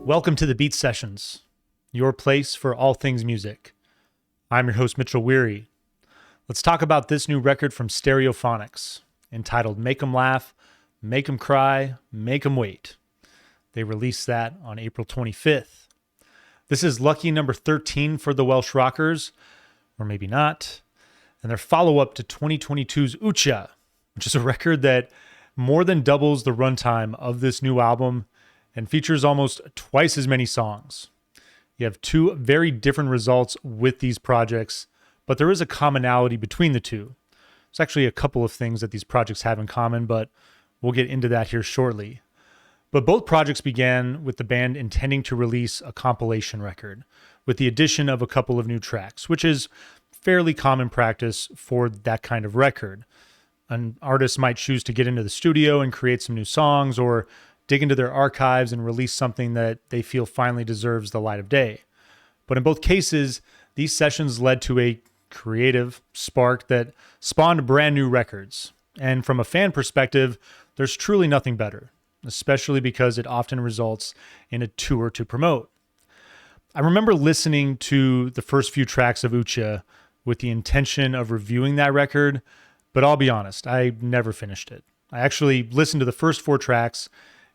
Welcome to the Beat Sessions, your place for all things music. I'm your host, Mitchell Weary. Let's talk about this new record from Stereophonics, entitled Make 'Em Laugh, Make 'Em Cry, Make 'Em Wait. They released that on April 25th. This is lucky number 13 for the Welsh Rockers, or maybe not, and their follow-up to 2022's Ucha, which is a record that more than doubles the runtime of this new album and features almost twice as many songs. You have two very different results with these projects, but there is a commonality between the two. There's actually a couple of things that these projects have in common, but we'll get into that here shortly. But both projects began with the band intending to release a compilation record with the addition of a couple of new tracks, which is fairly common practice for that kind of record. An artist might choose to get into the studio and create some new songs, or dig into their archives and release something that they feel finally deserves the light of day. But in both cases, these sessions led to a creative spark that spawned brand new records. And from a fan perspective, there's truly nothing better, especially because it often results in a tour to promote. I remember listening to the first few tracks of Ucha with the intention of reviewing that record, but I'll be honest, I never finished it. I actually listened to the first 4 tracks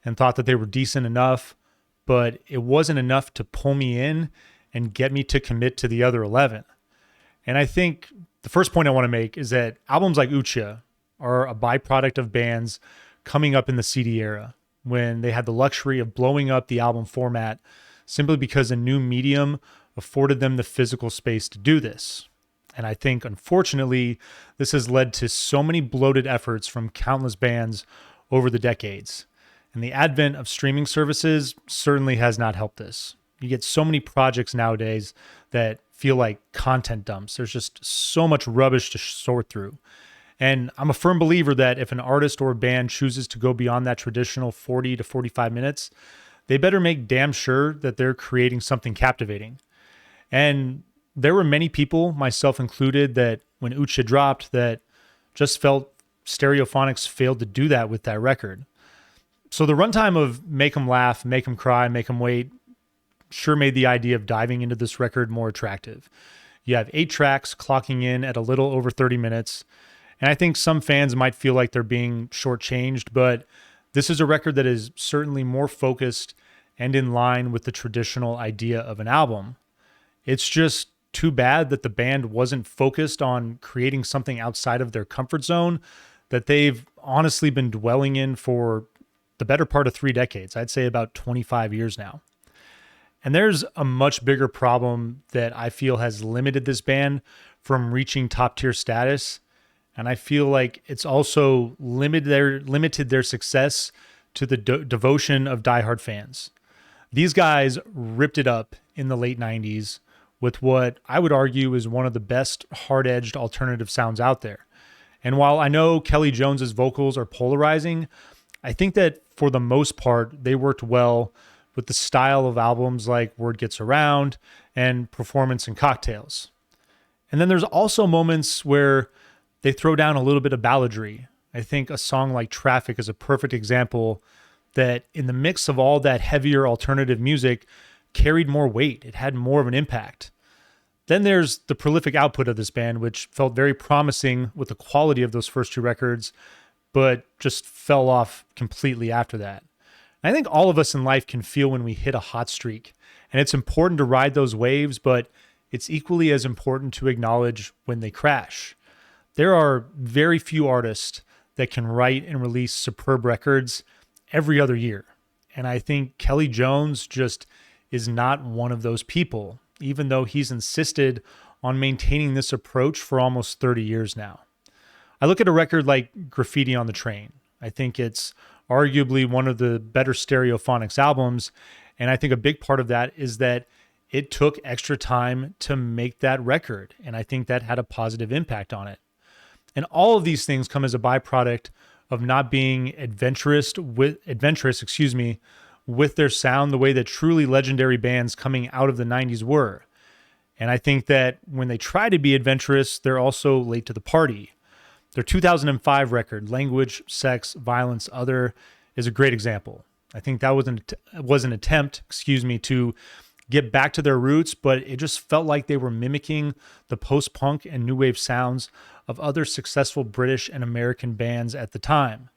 and thought that they were decent enough, but it wasn't enough to pull me in and get me to commit to the other 11. And I think the first point I want to make is that albums like Ucha are a byproduct of bands coming up in the CD era, when they had the luxury of blowing up the album format simply because a new medium afforded them the physical space to do this. And I think, unfortunately, this has led to so many bloated efforts from countless bands over the decades. And the advent of streaming services certainly has not helped this. You get so many projects nowadays that feel like content dumps. There's just so much rubbish to sort through. And I'm a firm believer that if an artist or a band chooses to go beyond that traditional 40 to 45 minutes, they better make damn sure that they're creating something captivating. And there were many people, myself included, that when Ucha dropped, that just felt Stereophonics failed to do that with that record. So the runtime of Make 'Em Laugh, Make 'Em Cry, Make 'Em Wait sure made the idea of diving into this record more attractive. You have 8 tracks clocking in at a little over 30 minutes, and I think some fans might feel like they're being shortchanged, but this is a record that is certainly more focused and in line with the traditional idea of an album. It's just too bad that the band wasn't focused on creating something outside of their comfort zone that they've honestly been dwelling in for the better part of 3 decades. I'd say about 25 years now. And there's a much bigger problem that I feel has limited this band from reaching top tier status. And I feel like it's also limited their success to the devotion of diehard fans. These guys ripped it up in the late 90s with what I would argue is one of the best hard-edged alternative sounds out there. And while I know Kelly Jones's vocals are polarizing, I think that for the most part, they worked well with the style of albums like Word Gets Around and Performance and Cocktails. And then there's also moments where they throw down a little bit of balladry. I think a song like Traffic is a perfect example that in the mix of all that heavier alternative music carried more weight. It had more of an impact. Then there's the prolific output of this band, which felt very promising with the quality of those first 2 records, but just fell off completely after that. I think all of us in life can feel when we hit a hot streak, and it's important to ride those waves, but it's equally as important to acknowledge when they crash. There are very few artists that can write and release superb records every other year, and I think Kelly Jones just is not one of those people, even though he's insisted on maintaining this approach for almost 30 years now. I look at a record like Graffiti on the Train. I think it's arguably one of the better Stereophonics albums, and I think a big part of that is that it took extra time to make that record, and I think that had a positive impact on it. And all of these things come as a byproduct of not being adventurous with their sound the way that truly legendary bands coming out of the 90s were. And I think that when they try to be adventurous, they're also late to the party. Their 2005 record, Language, Sex, Violence, Other, is a great example. I think that was an attempt, to get back to their roots, but it just felt like they were mimicking the post-punk and new wave sounds of other successful British and American bands at the time.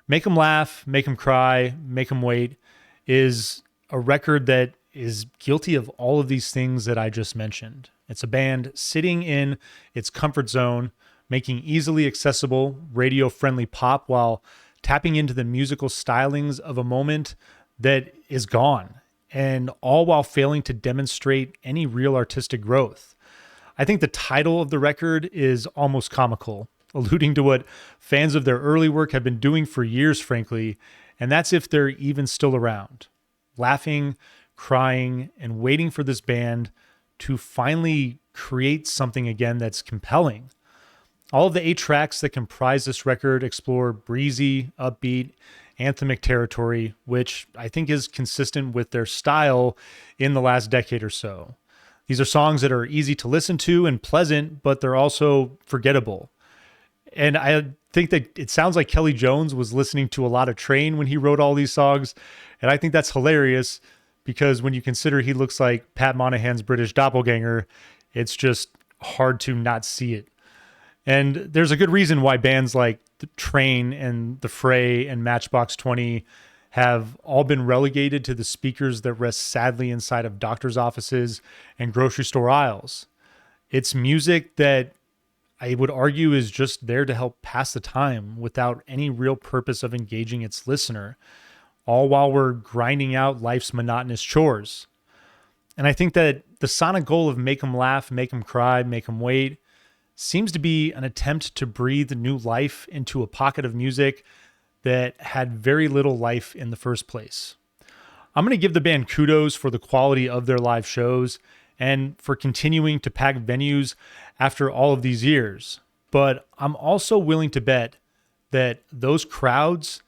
Make 'Em Laugh, Make 'Em Cry, Make 'Em Wait is a record that is guilty of all of these things that I just mentioned. It's a band sitting in its comfort zone, making easily accessible, radio-friendly pop while tapping into the musical stylings of a moment that is gone, and all while failing to demonstrate any real artistic growth. I think the title of the record is almost comical, alluding to what fans of their early work have been doing for years, frankly, and that's if they're even still around. Laughing, crying, and waiting for this band to finally create something again that's compelling. All of the 8 tracks that comprise this record explore breezy, upbeat, anthemic territory, which I think is consistent with their style in the last decade or so. These are songs that are easy to listen to and pleasant, but they're also forgettable. And I think that it sounds like Kelly Jones was listening to a lot of Train when he wrote all these songs. And I think that's hilarious because when you consider he looks like Pat Monahan's British doppelganger, it's just hard to not see it. And there's a good reason why bands like the Train and The Fray and Matchbox 20 have all been relegated to the speakers that rest sadly inside of doctors' offices and grocery store aisles. It's music that I would argue is just there to help pass the time without any real purpose of engaging its listener, all while we're grinding out life's monotonous chores. And I think that the sonic goal of Make 'Em Laugh, Make 'Em Cry, Make 'Em Wait seems to be an attempt to breathe new life into a pocket of music that had very little life in the first place. I'm going to give the band kudos for the quality of their live shows and for continuing to pack venues after all of these years. But I'm also willing to bet that those crowds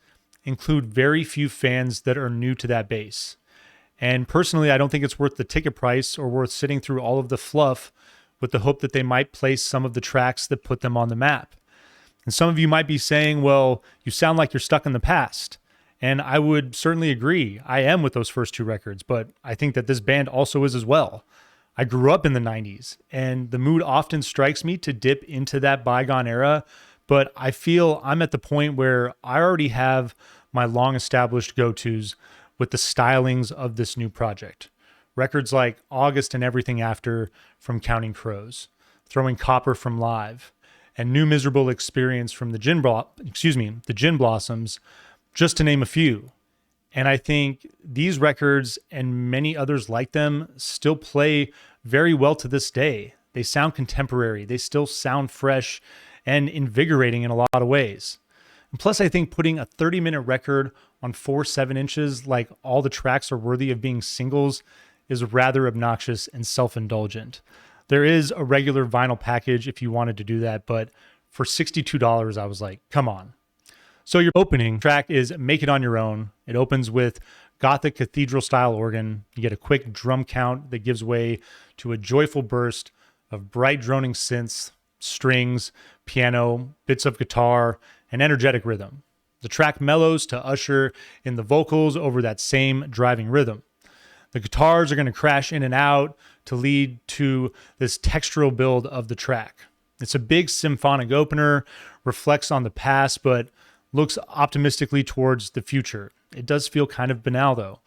include very few fans that are new to that base. And personally, I don't think it's worth the ticket price or worth sitting through all of the fluff with the hope that they might play some of the tracks that put them on the map. And some of you might be saying, well, you sound like you're stuck in the past. And I would certainly agree. I am with those first 2 records, but I think that this band also is as well. I grew up in the 90s, and the mood often strikes me to dip into that bygone era, but I feel I'm at the point where I already have my long-established go-tos with the stylings of this new project. Records like August and Everything After from Counting Crows, Throwing Copper from Live, and New Miserable Experience from the Gin Blossoms, just to name a few. And I think these records and many others like them still play very well to this day. They sound contemporary. They still sound fresh and invigorating in a lot of ways. And plus, I think putting a 30-minute record on 4 7-inches like all the tracks are worthy of being singles is rather obnoxious and self-indulgent. There is a regular vinyl package if you wanted to do that, but for $62, I was like, come on. So your opening track is Make It On Your Own. It opens with Gothic cathedral-style organ. You get a quick drum count that gives way to a joyful burst of bright droning synths, strings, piano, bits of guitar, and energetic rhythm. The track mellows to usher in the vocals over that same driving rhythm. The guitars are going to crash in and out to lead to this textural build of the track. It's a big symphonic opener, reflects on the past, but looks optimistically towards the future. It does feel kind of banal, though.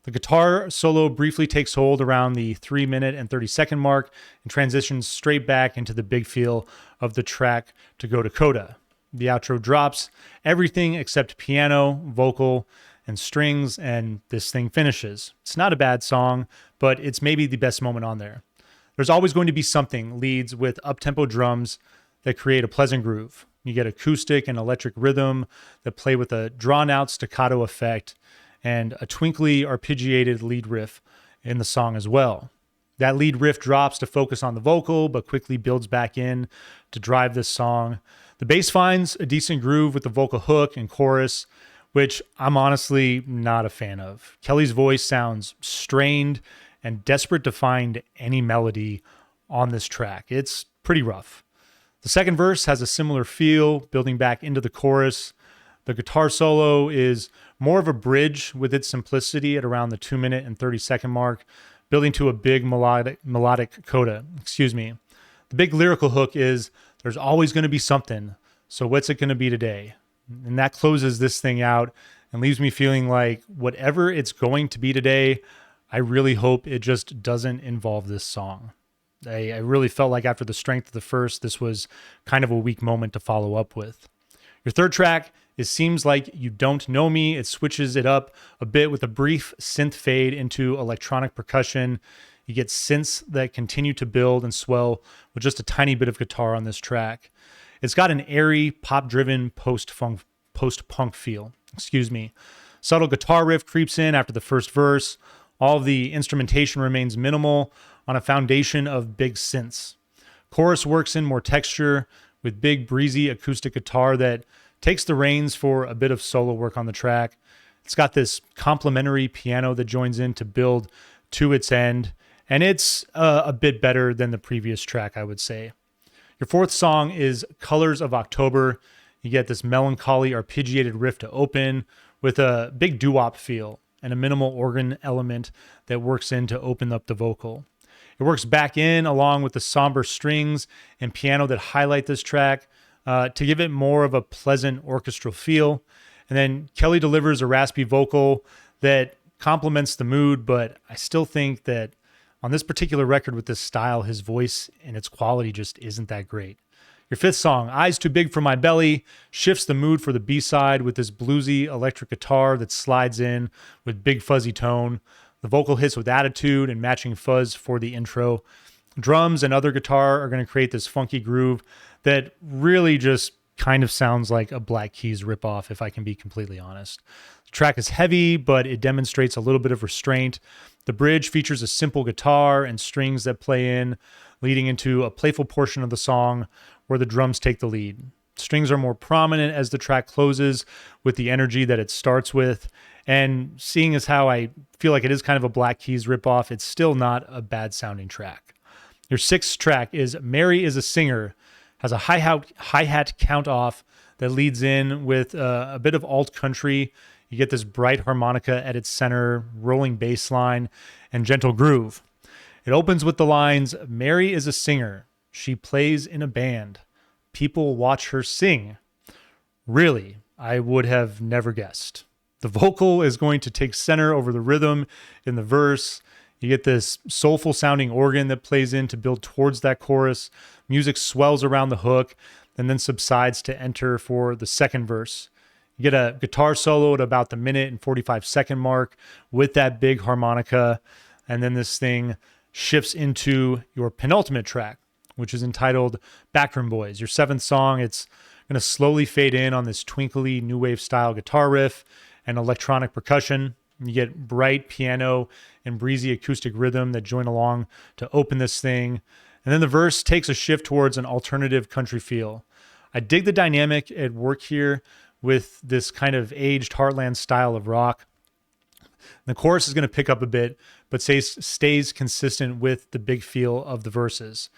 The guitar solo briefly takes hold around the 3-minute and 30-second mark and transitions straight back into the big feel of the track to go to coda. The outro drops everything except piano, vocal, and strings, and this thing finishes. It's not a bad song, but it's maybe the best moment on there. There's always going to be something leads with up-tempo drums that create a pleasant groove. You get acoustic and electric rhythm that play with a drawn-out staccato effect and a twinkly arpeggiated lead riff in the song as well. That lead riff drops to focus on the vocal, but quickly builds back in to drive this song. The bass finds a decent groove with the vocal hook and chorus, which I'm honestly not a fan of. Kelly's voice sounds strained and desperate to find any melody on this track. It's pretty rough. The second verse has a similar feel, building back into the chorus. The guitar solo is more of a bridge with its simplicity at around the 2 minute and 30-second mark, building to a big melodic coda. The big lyrical hook is, there's always going to be something, so what's it going to be today? And that closes this thing out and leaves me feeling like whatever it's going to be today, I really hope it just doesn't involve this song. I really felt like after the strength of the first, this was kind of a weak moment to follow up with. Your third track is Seems Like You Don't Know Me. It switches it up a bit with a brief synth fade into electronic percussion. You get synths that continue to build and swell with just a tiny bit of guitar on this track. It's got an airy, pop-driven post-punk feel. Subtle guitar riff creeps in after the first verse. All of the instrumentation remains minimal on a foundation of big synths. Chorus works in more texture with big, breezy acoustic guitar that takes the reins for a bit of solo work on the track. It's got this complementary piano that joins in to build to its end, and it's a bit better than the previous track, I would say. Your fourth song is Colors of October. You get this melancholy arpeggiated riff to open with a big doo-wop feel and a minimal organ element that works in to open up the vocal. It works back in along with the somber strings and piano that highlight this track to give it more of a pleasant orchestral feel. And then Kelly delivers a raspy vocal that complements the mood, but I still think that on this particular record with this style, his voice and its quality just isn't that great. Your fifth song, Eyes Too Big for My Belly, shifts the mood for the B-side with this bluesy electric guitar that slides in with big fuzzy tone. The vocal hits with attitude and matching fuzz for the intro. Drums and other guitar are going to create this funky groove that really just kind of sounds like a Black Keys ripoff, if I can be completely honest. The track is heavy, but it demonstrates a little bit of restraint. The bridge features a simple guitar and strings that play in, leading into a playful portion of the song where the drums take the lead. Strings are more prominent as the track closes with the energy that it starts with. And seeing as how I feel like it is kind of a Black Keys ripoff, it's still not a bad sounding track. Your sixth track is Mary is a Singer, has a hi-hat count off that leads in with a bit of alt country. You get this bright harmonica at its center, rolling bass line, and gentle groove. It opens with the lines, Mary is a singer. She plays in a band. People watch her sing. Really, I would have never guessed. The vocal is going to take center over the rhythm in the verse. You get this soulful sounding organ that plays in to build towards that chorus. Music swells around the hook and then subsides to enter for the second verse. You get a guitar solo at about the 1 and 45-second mark with that big harmonica. And then this thing shifts into your penultimate track, which is entitled Backroom Boys. Your seventh song, it's going to slowly fade in on this twinkly new wave style guitar riff and electronic percussion. You get bright piano and breezy acoustic rhythm that join along to open this thing. And then the verse takes a shift towards an alternative country feel. I dig the dynamic at work here with this kind of aged heartland style of rock. The chorus is going to pick up a bit, but stays consistent with the big feel of the verses.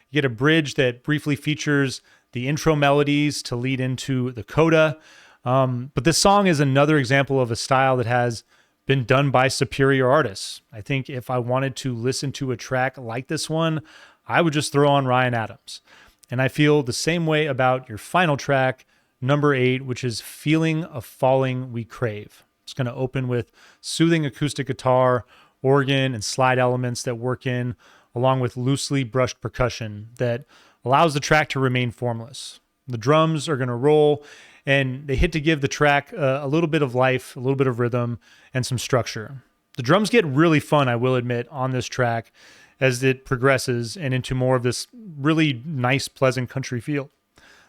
You get a bridge that briefly features the intro melodies to lead into the coda. But this song is another example of a style that has been done by superior artists. I think if I wanted to listen to a track like this one, I would just throw on Ryan Adams. And I feel the same way about your final track, number 8, which is Feeling a Falling We Crave. It's going to open with soothing acoustic guitar, organ, and slide elements that work in, along with loosely brushed percussion that allows the track to remain formless. The drums are going to roll, and they hit to give the track a little bit of life, a little bit of rhythm, and some structure. The drums get really fun, I will admit, on this track as it progresses and into more of this really nice, pleasant country feel.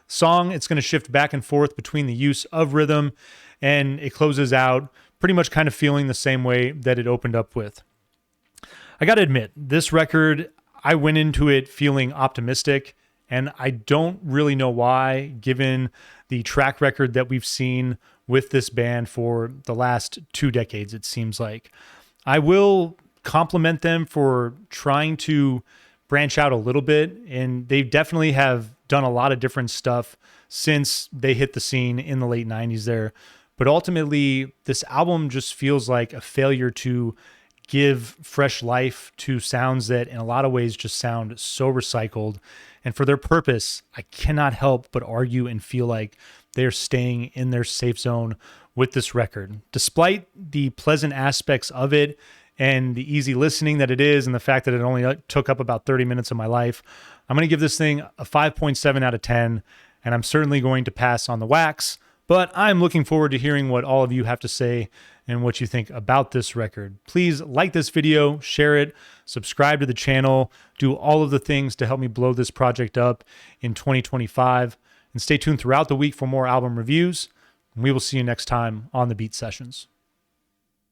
Song, it's going to shift back and forth between the use of rhythm, and it closes out pretty much kind of feeling the same way that it opened up with. I got to admit, this record, I went into it feeling optimistic, and I don't really know why, given the track record that we've seen with this band for the last 2 decades, it seems like. I will compliment them for trying to branch out a little bit, and they definitely have done a lot of different stuff since they hit the scene in the late 90s there. But ultimately, this album just feels like a failure to give fresh life to sounds that in a lot of ways just sound so recycled. And for their purpose, I cannot help but argue and feel like they're staying in their safe zone with this record. Despite the pleasant aspects of it and the easy listening that it is and the fact that it only took up about 30 minutes of my life, I'm going to give this thing a 5.7 out of 10, and I'm certainly going to pass on the wax. But I'm looking forward to hearing what all of you have to say and what you think about this record. Please like this video, share it, subscribe to the channel, do all of the things to help me blow this project up in 2025, and stay tuned throughout the week for more album reviews. We will see you next time on the Beat Sessions.